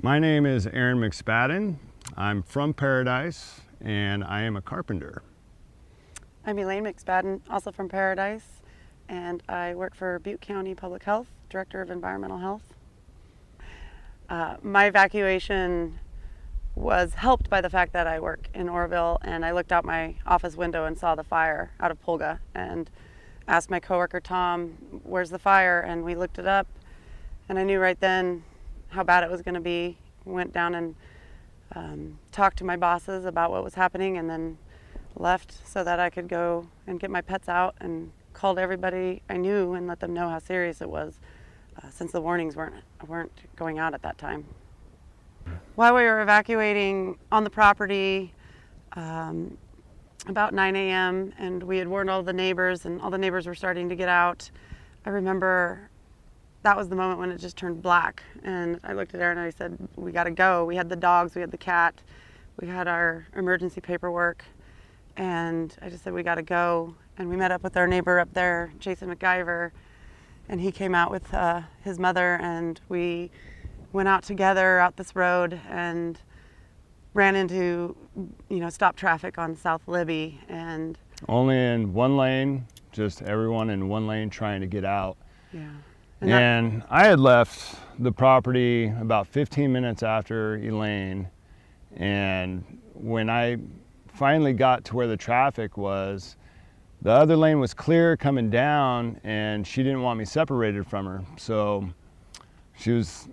My name is Aaron McSpadden. I'm from Paradise and I am a carpenter. I'm Elaine McSpadden, also from Paradise, and I work for Butte County Public Health, Director of Environmental Health. My evacuation was helped by the fact that I work in Oroville, and I looked out my office window and saw the fire out of Pulga and asked my coworker Tom, "Where's the fire?" And we looked it up, and I knew right then how bad it was going to be. Went down and talked to my bosses about what was happening, and then left so that I could go and get my pets out, and called everybody I knew and let them know how serious it was, since the warnings weren't going out at that time. While we were evacuating on the property, about 9 a.m., and we had warned all the neighbors, and all the neighbors were starting to get out, I remember that was the moment when it just turned black. And I looked at Aaron and I said, "We got to go." We had the dogs, we had the cat, we had our emergency paperwork, and I just said, "We got to go." And we met up with our neighbor up there, Jason McGyver, and he came out with his mother, and we went out together out this road and ran into, stopped traffic on South Libby, and Only in one lane, just everyone in one lane trying to get out. yeah. And I had left the property about 15 minutes after Elaine, and when I finally got to where the traffic was, the other lane was clear coming down, and she didn't want me separated from her. So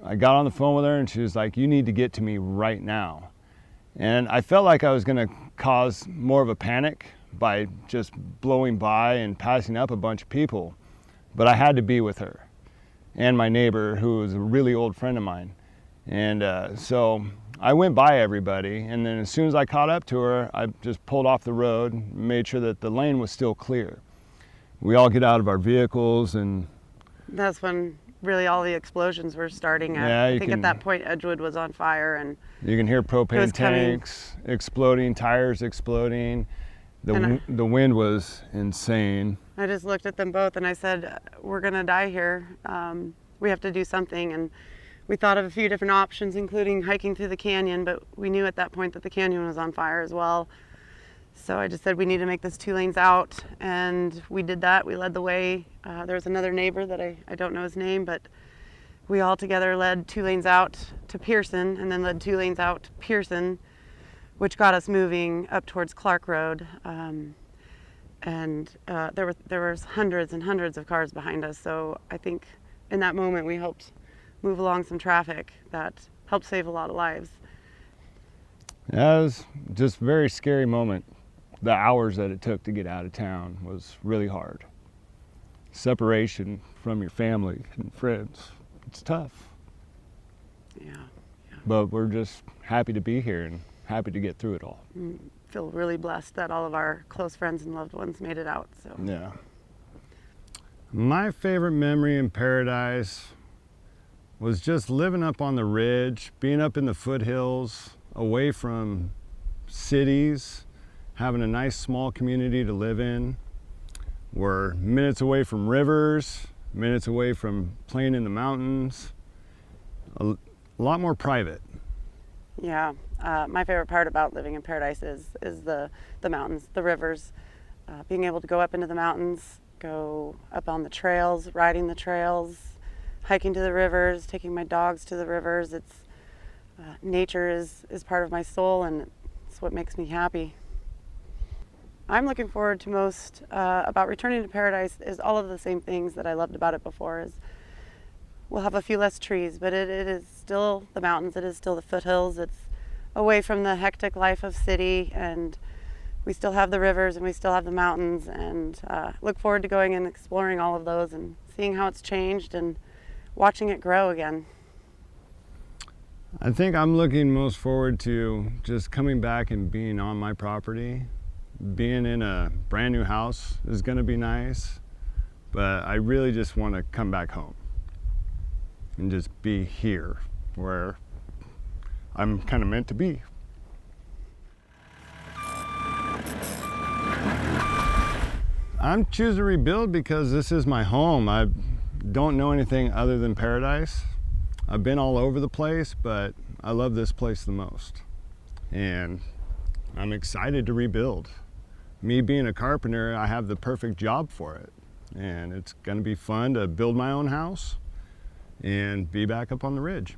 I got on the phone with her, and she was like, "You need to get to me right now." And I felt like I was gonna cause more of a panic by just blowing by and passing up a bunch of people, but I had to be with her and my neighbor, who was a really old friend of mine. And so I went by everybody, and then as soon as I caught up to her, I just pulled off the road, made sure that the lane was still clear. We all get out of our vehicles, and that's when really all the explosions were starting. Yeah, I think at that point Edgewood was on fire, and you can hear propane tanks exploding, tires exploding. The wind was insane. I just looked at them both and I said, "We're gonna die here. We have to do something." And we thought of a few different options, including hiking through the canyon, but we knew at that point that the canyon was on fire as well. So I just said, we need to make this 2 lanes out, and we did that. We led the way. There was another neighbor that I don't know his name, but we all together led 2 lanes out to Pearson, and then led 2 lanes out to Pearson, which got us moving up towards Clark Road. There was hundreds and hundreds of cars behind us. So I think in that moment we helped move along some traffic that helped save a lot of lives. Yeah, it was just a very scary moment. The hours that it took to get out of town was really hard. Separation from your family and friends, it's tough. Yeah. But we're just happy to be here and happy to get through it all. Feel really blessed that all of our close friends and loved ones made it out. So yeah. My favorite memory in Paradise was just living up on the ridge, being up in the foothills, away from cities, having a nice small community to live in. We're minutes away from rivers, minutes away from playing in the mountains, a lot more private. Yeah, my favorite part about living in Paradise is the mountains, the rivers, being able to go up into the mountains, go up on the trails, riding the trails, hiking to the rivers, taking my dogs to the rivers. It's nature is part of my soul, and it's what makes me happy. I'm looking forward to most about returning to Paradise is all of the same things that I loved about it before. Is we'll have a few less trees, but it is still the mountains, it is still the foothills, it's away from the hectic life of city, and we still have the rivers and we still have the mountains, and look forward to going and exploring all of those and seeing how it's changed and watching it grow again. I think I'm looking most forward to just coming back and being on my property. Being in a brand new house is going to be nice, but I really just want to come back home and just be here where I'm kind of meant to be. I'm choosing to rebuild because this is my home. I don't know anything other than Paradise. I've been all over the place, but I love this place the most, and I'm excited to rebuild. Me being a carpenter, I have the perfect job for it, and it's going to be fun to build my own house and be back up on the ridge.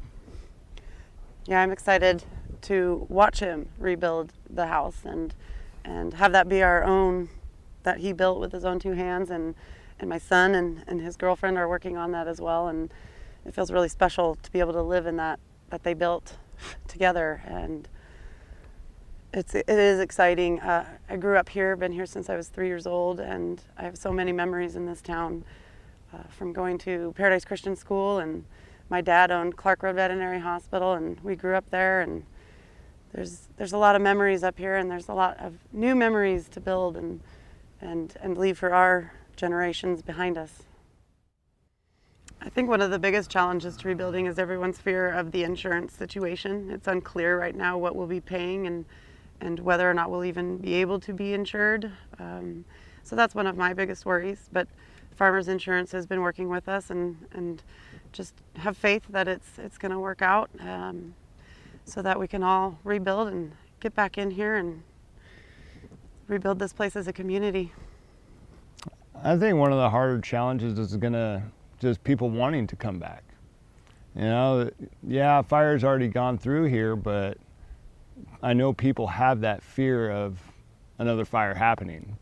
Yeah, I'm excited to watch him rebuild the house and have that be our own, that he built with his own two hands, and my son and his girlfriend are working on that as well, and it feels really special to be able to live in that they built together, and it is exciting. I grew up here, been here since I was 3 years old, and I have so many memories in this town, from going to Paradise Christian School, and my dad owned Clark Road Veterinary Hospital, and we grew up there, and there's a lot of memories up here, and there's a lot of new memories to build and leave for our generations behind us. I think one of the biggest challenges to rebuilding is everyone's fear of the insurance situation. It's unclear right now what we'll be paying and whether or not we'll even be able to be insured. So that's one of my biggest worries. But Farmers Insurance has been working with us, and just have faith that it's going to work out, so that we can all rebuild and get back in here and rebuild this place as a community. I think one of the harder challenges is going to just people wanting to come back. You know, yeah, fire's already gone through here, but I know people have that fear of another fire happening.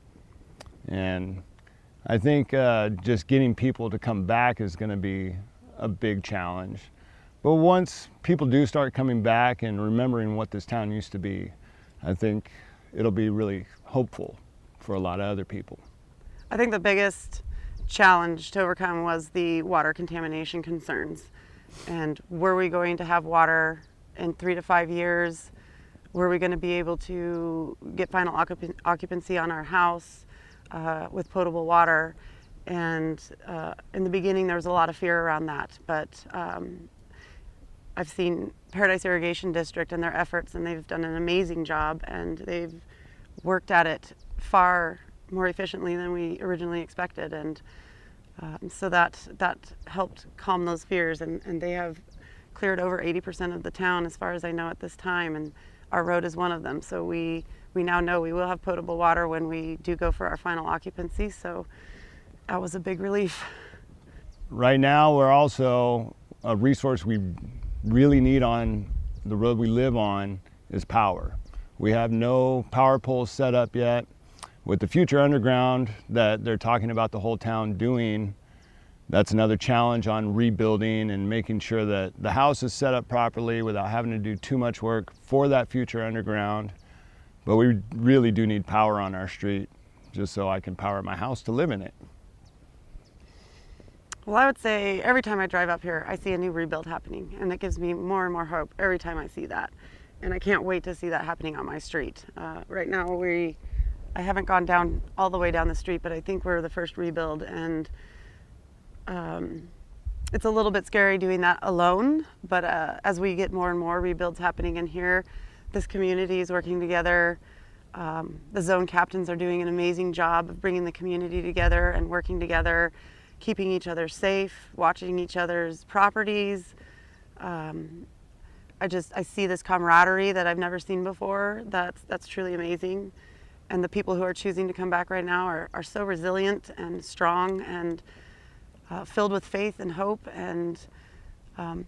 And I think just getting people to come back is going to be a big challenge. But once people do start coming back and remembering what this town used to be, I think it'll be really hopeful for a lot of other people. I think the biggest challenge to overcome was the water contamination concerns. And were we going to have water in 3 to 5 years? Were we going to be able to get final occupancy on our house with potable water? And in the beginning there was a lot of fear around that, but I've seen Paradise Irrigation District and their efforts, and they've done an amazing job, and they've worked at it far more efficiently than we originally expected, and so that helped calm those fears, and they have cleared over 80% of the town as far as I know at this time, and our road is one of them. So we now know we will have potable water when we do go for our final occupancy, so that was a big relief. Right now we're also, a resource we really need on the road we live on is power. We have no power poles set up yet. With the future underground that they're talking about the whole town doing, that's another challenge on rebuilding and making sure that the house is set up properly without having to do too much work for that future underground. But we really do need power on our street, just so I can power my house to live in it. Well, I would say every time I drive up here, I see a new rebuild happening, and it gives me more and more hope every time I see that. And I can't wait to see that happening on my street. Right now, I haven't gone down all the way down the street, but I think we're the first rebuild, and it's a little bit scary doing that alone, but as we get more and more rebuilds happening in here, this community is working together. The zone captains are doing an amazing job of bringing the community together and working together, keeping each other safe, watching each other's properties. I see this camaraderie that I've never seen before. That's truly amazing. And the people who are choosing to come back right now are so resilient and strong and filled with faith and hope, and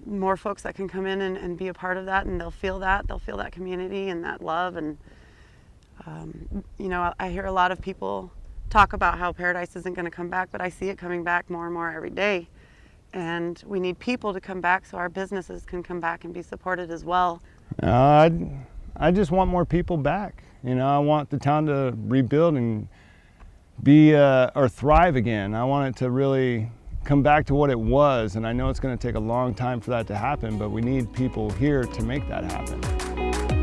more folks that can come in and be a part of that, and they'll feel that community and that love. And you know, I hear a lot of people talk about how Paradise isn't going to come back, but I see it coming back more and more every day. And we need people to come back so our businesses can come back and be supported as well. I just want more people back. You know, I want the town to rebuild and be or thrive again. I want it to really come back to what it was, and I know it's going to take a long time for that to happen, but we need people here to make that happen.